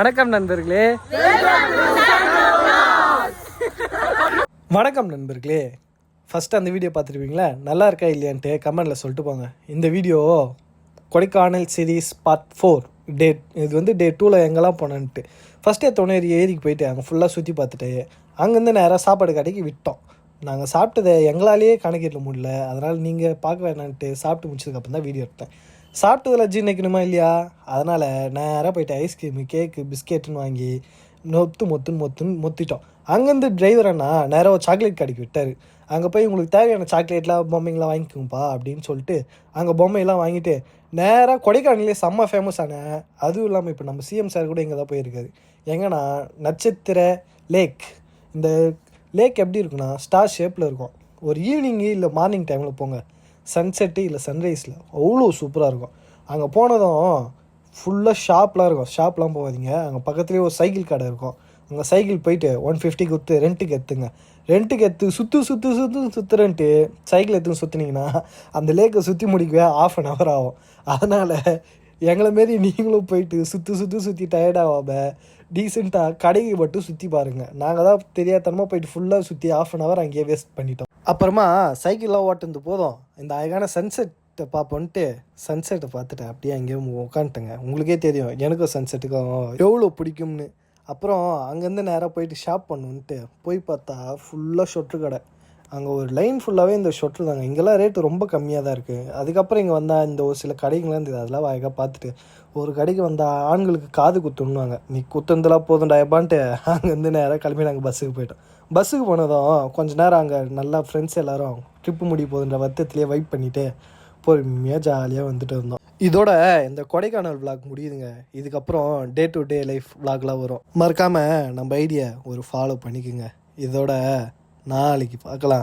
வணக்கம் நண்பர்களே. வணக்கம் நண்பர்களே. ஃபஸ்ட்டு அந்த வீடியோ பார்த்துருப்பீங்களா, நல்லா இருக்கா இல்லையான்ட்டு கமெண்டில் சொல்லிட்டு போங்க. இந்த வீடியோ கொடைக்கானல் சீரீஸ் பார்ட் 4 இது வந்து டே 2ல் எங்கெல்லாம் போனேன்ட்டு. ஃபஸ்ட்டே தொண்ணூறு ஏரிக்கு போயிட்டு அங்கே ஃபுல்லாக சுற்றி பார்த்துட்டு அங்கேருந்து நேராக சாப்பாடு கடைக்கு விட்டோம். நாங்கள் சாப்பிட்டதை எங்களாலேயே கணக்கிட முடியல, அதனால் நீங்கள் பார்க்க வேணான்ட்டு சாப்பிட்டு முடிச்சதுக்கப்புறம் தான் வீடியோ எடுத்தேன். சாப்பிட்டதில் ஜீர்ணிக்கணுமா இல்லையா, அதனால் நேராக போய்ட்டு ஐஸ்கிரீமு கேக்கு பிஸ்கெட்டுன்னு வாங்கி மொத்திட்டோம். அங்கேருந்து டிரைவர் அண்ணா நேராக ஒரு சாக்லேட் கடைக்கு விட்டார். அங்கே போய் உங்களுக்கு தேவையான சாக்லேட்லாம் பொம்மைங்களாம் வாங்கிக்கோங்கப்பா அப்படின்னு சொல்லிட்டு அங்கே பொம்மையெல்லாம் வாங்கிட்டு நேராக கொடைக்கானலே செம்ம ஃபேமஸான, அதுவும் இல்லாமல் இப்போ நம்ம சிஎம் சார் கூட இங்கே தான் போயிருக்காரு. எங்கன்னா நட்சத்திர லேக். இந்த லேக் எப்படி இருக்குன்னா ஸ்டார் ஷேப்பில் இருக்கும். ஒரு ஈவினிங்கு இல்லை மார்னிங் டைமில் போங்க, சன்செட்டு இல்லை சன்ரைஸில் அவ்வளோ சூப்பராக இருக்கும். அங்கே போனதும் ஃபுல்லாக ஷாப்லாம் இருக்கும். ஷாப்லாம் போகாதீங்க, அங்கே பக்கத்துலேயே ஒரு சைக்கிள் கடை இருக்கும். அங்கே சைக்கிள் போயிட்டு 150 கொடுத்து ரெண்ட்டுக்கு எடுத்துங்க. ரெண்ட்டுக்கு எடுத்து சுற்றுறேன்ட்டு சைக்கிள் எடுத்து சுற்றுனீங்கன்னா அந்த லேக்கை சுற்றி முடிக்கவே ½ hour ஆகும். அதனால் எங்களை மாரி நீங்களும் போயிட்டு சுற்றி டயர்டாகாம டீசெண்டாக கடைக்கு மட்டும் சுற்றி பாருங்கள். நாங்கள் தான் தெரியாதனமாக போயிட்டு ஃபுல்லாக சுற்றி ½ hour அங்கேயே வேஸ்ட் பண்ணிட்டோம். அப்புறமா சைக்கிள்லாம் ஓட்டுறது போதும், இந்த அழகான சன்செட்டை பார்ப்போன்ட்டு சன்செட்டை பார்த்துட்டு அப்படியே அங்கேயும் உட்காந்துட்டேங்க. உங்களுக்கே தெரியும் எனக்கும் சன்செட்டுக்கும் எவ்வளோ பிடிக்கும்னு. அப்புறம் அங்கேருந்து நேராக போயிட்டு ஷாப் பண்ணுன்ட்டு போய் பார்த்தா ஃபுல்லாக ஷொட்ரு கடை. அங்கே ஒரு லைன் ஃபுல்லாகவே இந்த ஷொட்ரு தாங்க. இங்கெல்லாம் ரேட்டு ரொம்ப கம்மியாக தான் இருக்குது. அதுக்கப்புறம் இங்கே வந்தால் இந்த ஒரு சில கடைகள்லாம் இருந்தது, அதெல்லாம் வாய்க்காக பார்த்துட்டு ஒரு கடைக்கு வந்தால் ஆண்களுக்கு காது குத்துணுவாங்க. நீ குத்துந்தெல்லாம் போதும்டாயப்பான்ட்டு அங்கேருந்து நேராக கிளம்பி நாங்கள் பஸ்ஸுக்கு போயிட்டோம். பஸ்ஸுக்கு போனதும் கொஞ்சம் நேரம் அங்கே நல்லா ஃப்ரெண்ட்ஸ் எல்லோரும் ட்ரிப்பு முடிய போகுதுன்ற வருத்தத்துலேயே வெயிட் பண்ணிவிட்டு பொறுமையாக ஜாலியாக வந்துட்டு இருந்தோம். இதோட இந்த கொடைக்கானல் விளாக் முடியுதுங்க. இதுக்கப்புறம் டே டு டே லைஃப் விளாக்லாம் வரும். மறக்காமல் நம்ம ஐடியா ஒரு ஃபாலோ பண்ணிக்கோங்க. இதோட நாளைக்கு பார்க்கலாம்.